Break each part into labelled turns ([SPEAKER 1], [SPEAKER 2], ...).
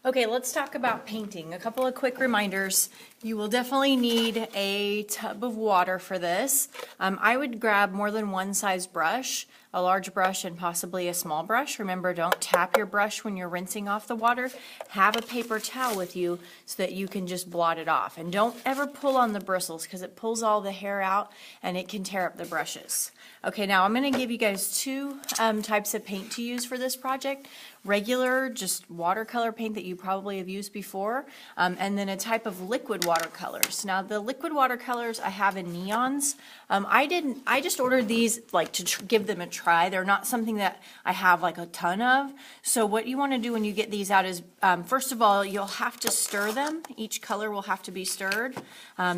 [SPEAKER 1] Okay, let's talk about painting. A couple of quick reminders. You will definitely need a tub of water for this. I would grab more than one size brush, a large brush and possibly a small brush. Remember, don't tap your brush when you're rinsing off the water. Have a paper towel with you so that you can just blot it off. And don't ever pull on the bristles because it pulls all the hair out and it can tear up the brushes. Okay, now I'm going to give you guys two types of paint to use for this project. Regular, just watercolor paint that you probably have used before, and then a type of liquid watercolors. Now the liquid watercolors I have in neons. I just ordered these like to give them a try. They're not something that I have like a ton of. So what you want to do when you get these out is, first of all, you'll have to stir them. Each color will have to be stirred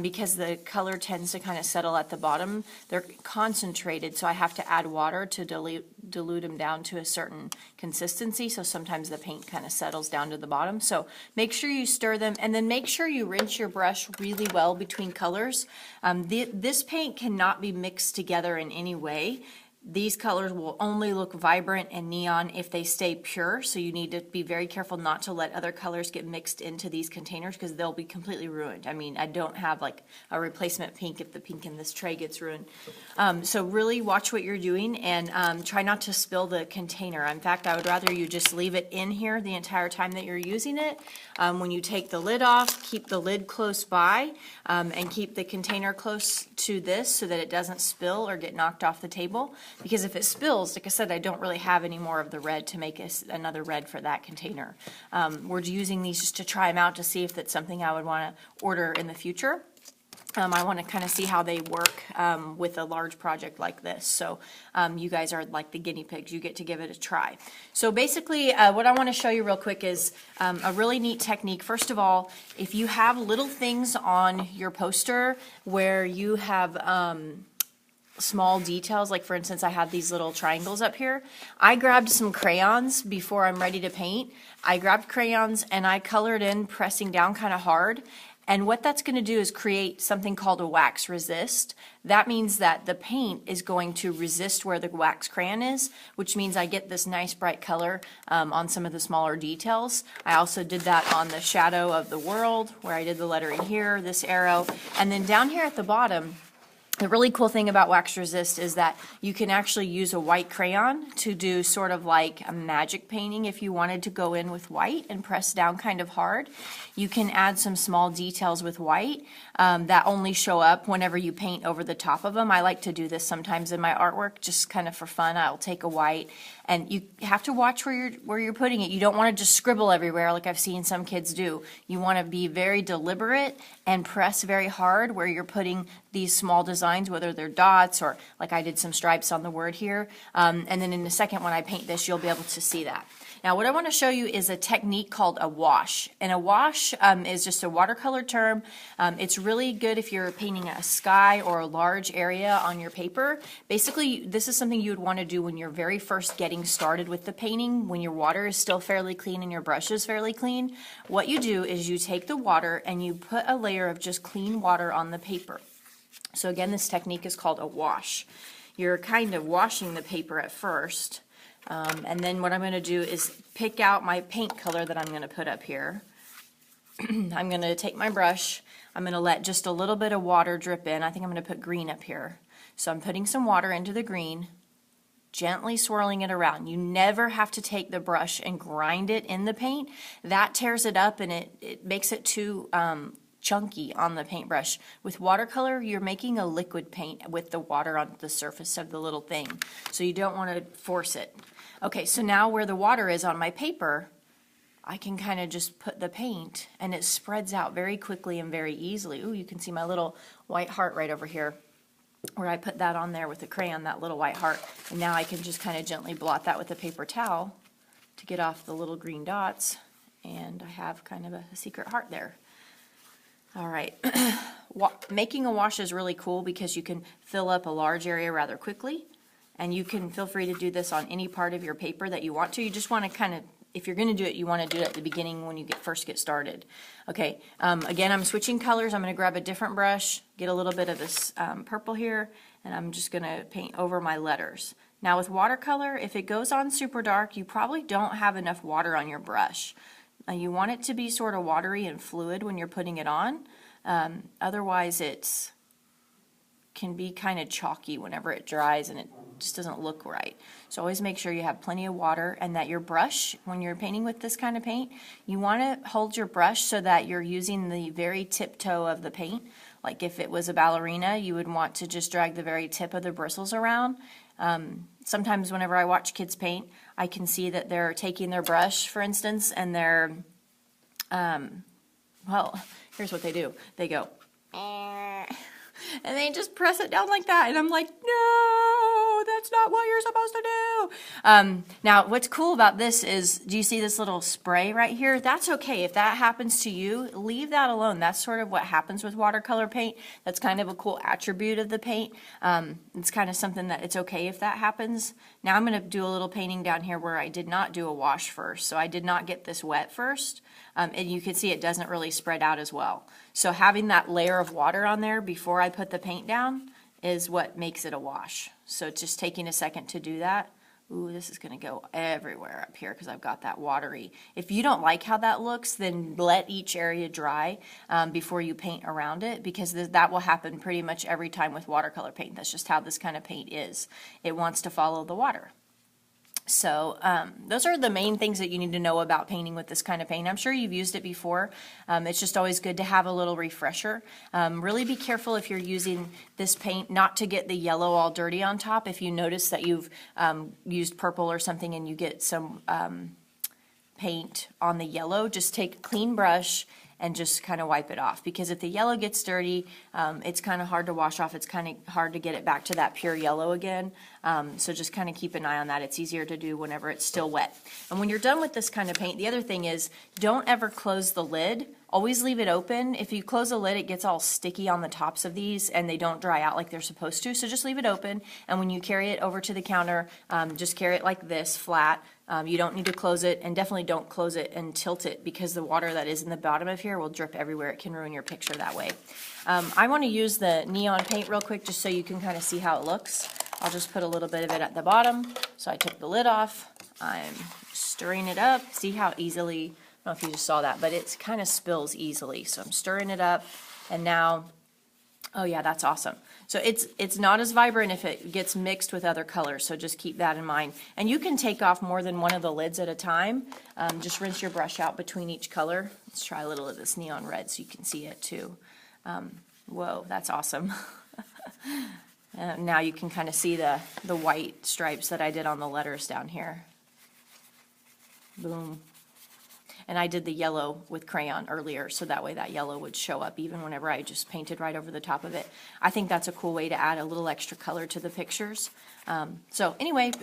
[SPEAKER 1] because the color tends to kind of settle at the bottom. They're concentrated, so I have to add water to dilute them down to a certain consistency, so sometimes the paint kind of settles down to the bottom. So make sure you stir them, and then make sure you rinse your brush really well between colors. This paint cannot be mixed together in any way. These colors will only look vibrant and neon if they stay pure, so you need to be very careful not to let other colors get mixed into these containers because they'll be completely ruined. I mean, I don't have like a replacement pink if the pink in this tray gets ruined. So really watch what you're doing and try not to spill the container. In fact, I would rather you just leave it in here the entire time that you're using it. When you take the lid off, keep the lid close by and keep the container close to this so that it doesn't spill or get knocked off the table. Because if it spills, like I said, I don't really have any more of the red to make another red for that container. We're using these just to try them out to see if that's something I would want to order in the future. I want to kind of see how they work with a large project like this. So you guys are like the guinea pigs. You get to give it a try. So basically what I want to show you real quick is a really neat technique. First of all, if you have little things on your poster where you have small details, like for instance I have these little triangles up here, I grabbed some crayons before I'm ready to paint. I grabbed crayons and I colored in, pressing down kind of hard, and what that's going to do is create something called a wax resist. That means that the paint is going to resist where the wax crayon is, which means I get this nice bright color on some of the smaller details. I also did that on the shadow of the world where I did the lettering here, this arrow, and then down here at the bottom, the really cool thing about wax resist is that you can actually use a white crayon to do sort of like a magic painting if you wanted to go in with white and press down kind of hard. You can add some small details with white that only show up whenever you paint over the top of them. I like to do this sometimes in my artwork just kind of for fun. I'll take a white, and you have to watch where you're putting it. You don't want to just scribble everywhere like I've seen some kids do. You want to be very deliberate and press very hard where you're putting these small designs, whether they're dots or like I did some stripes on the word here. And then in a second when I paint this, you'll be able to see that. Now what I want to show you is a technique called a wash. And a wash is just a watercolor term. It's really good if you're painting a sky or a large area on your paper. Basically, this is something you would want to do when you're very first getting started with the painting, when your water is still fairly clean and your brush is fairly clean. What you do is you take the water and you put a layer of just clean water on the paper. So again, this technique is called a wash. You're kind of washing the paper at first. And then what I'm going to do is pick out my paint color that I'm going to put up here. I'm going to take my brush. I'm going to let just a little bit of water drip in. I think I'm going to put green up here. So I'm putting some water into the green, gently swirling it around. You never have to take the brush and grind it in the paint. That tears it up and it makes it too chunky on the paintbrush. With watercolor, you're making a liquid paint with the water on the surface of the little thing. So you don't want to force it. Okay, so now where the water is on my paper, I can kind of just put the paint and it spreads out very quickly and very easily. Ooh, you can see my little white heart right over here where I put that on there with the crayon, that little white heart. And now I can just kind of gently blot that with a paper towel to get off the little green dots. And I have kind of a secret heart there. All right, making a wash is really cool because you can fill up a large area rather quickly, and you can feel free to do this on any part of your paper that you want to. You just want to kind of, if you're going to do it, you want to do it at the beginning when you first get started. Okay, again, I'm switching colors. I'm going to grab a different brush, get a little bit of this purple here, and I'm just going to paint over my letters. Now with watercolor, if it goes on super dark, you probably don't have enough water on your brush. You want it to be sort of watery and fluid when you're putting it on. Otherwise it's can be kind of chalky whenever it dries and it just doesn't look right. So always make sure you have plenty of water and that your brush, when you're painting with this kind of paint, you want to hold your brush so that you're using the very tip toe of the paint. Like if it was a ballerina, you would want to just drag the very tip of the bristles around. Sometimes whenever I watch kids paint, I can see that they're taking their brush, for instance, and they're, well, here's what they do. They go, and they just press it down like that, and I'm like, no, that's not what you're supposed to do. Now, what's cool about this is, do you see this little spray right here? That's okay. If that happens to you, leave that alone. That's sort of what happens with watercolor paint. That's kind of a cool attribute of the paint. It's kind of something that it's okay if that happens. Now I'm going to do a little painting down here where I did not do a wash first, so I did not get this wet first. And you can see it doesn't really spread out as well. So having that layer of water on there before I put the paint down is what makes it a wash. So just taking a second to do that. Ooh, this is going to go everywhere up here because I've got that watery. If you don't like how that looks, then let each area dry before you paint around it, because that will happen pretty much every time with watercolor paint. That's just how this kind of paint is. It wants to follow the water. So those are the main things that you need to know about painting with this kind of paint. I'm sure you've used it before. It's just always good to have a little refresher. Really be careful if you're using this paint not to get the yellow all dirty on top. If you notice that you've used purple or something and you get some paint on the yellow, just take a clean brush and just kind of wipe it off, because if the yellow gets dirty, it's kind of hard to wash off. It's kind of hard to get it back to that pure yellow again. So just kind of keep an eye on that. It's easier to do whenever it's still wet. And when you're done with this kind of paint, the other thing is, don't ever close the lid. Always leave it open. If you close the lid, it gets all sticky on the tops of these and they don't dry out like they're supposed to. So just leave it open, and when you carry it over to the counter, just carry it like this, flat. You don't need to close it, and definitely don't close it and tilt it, because the water that is in the bottom of here will drip everywhere. It can ruin your picture that way. I want to use the neon paint real quick just so you can kind of see how it looks. I'll just put a little bit of it at the bottom. So I took the lid off. I'm stirring it up. See how easily, I don't know if you just saw that, but it kind of spills easily. So I'm stirring it up, and now, oh yeah, that's awesome. So it's not as vibrant if it gets mixed with other colors, so just keep that in mind. And you can take off more than one of the lids at a time. Just rinse your brush out between each color. Let's try a little of this neon red so you can see it too. Whoa, that's awesome. Now you can kind of see the white stripes that I did on the letters down here. Boom. And I did the yellow with crayon earlier, so that way that yellow would show up even whenever I just painted right over the top of it. I think that's a cool way to add a little extra color to the pictures. So anyway,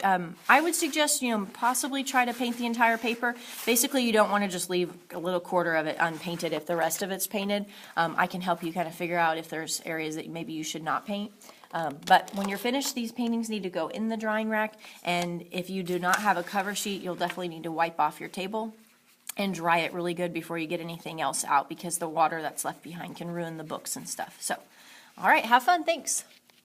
[SPEAKER 1] I would suggest, possibly try to paint the entire paper. Basically, you don't want to just leave a little quarter of it unpainted if the rest of it's painted. I can help you kind of figure out if there's areas that maybe you should not paint. But when you're finished, these paintings need to go in the drying rack, and if you do not have a cover sheet, you'll definitely need to wipe off your table and dry it really good before you get anything else out, because the water that's left behind can ruin the books and stuff. So, all right, have fun. Thanks.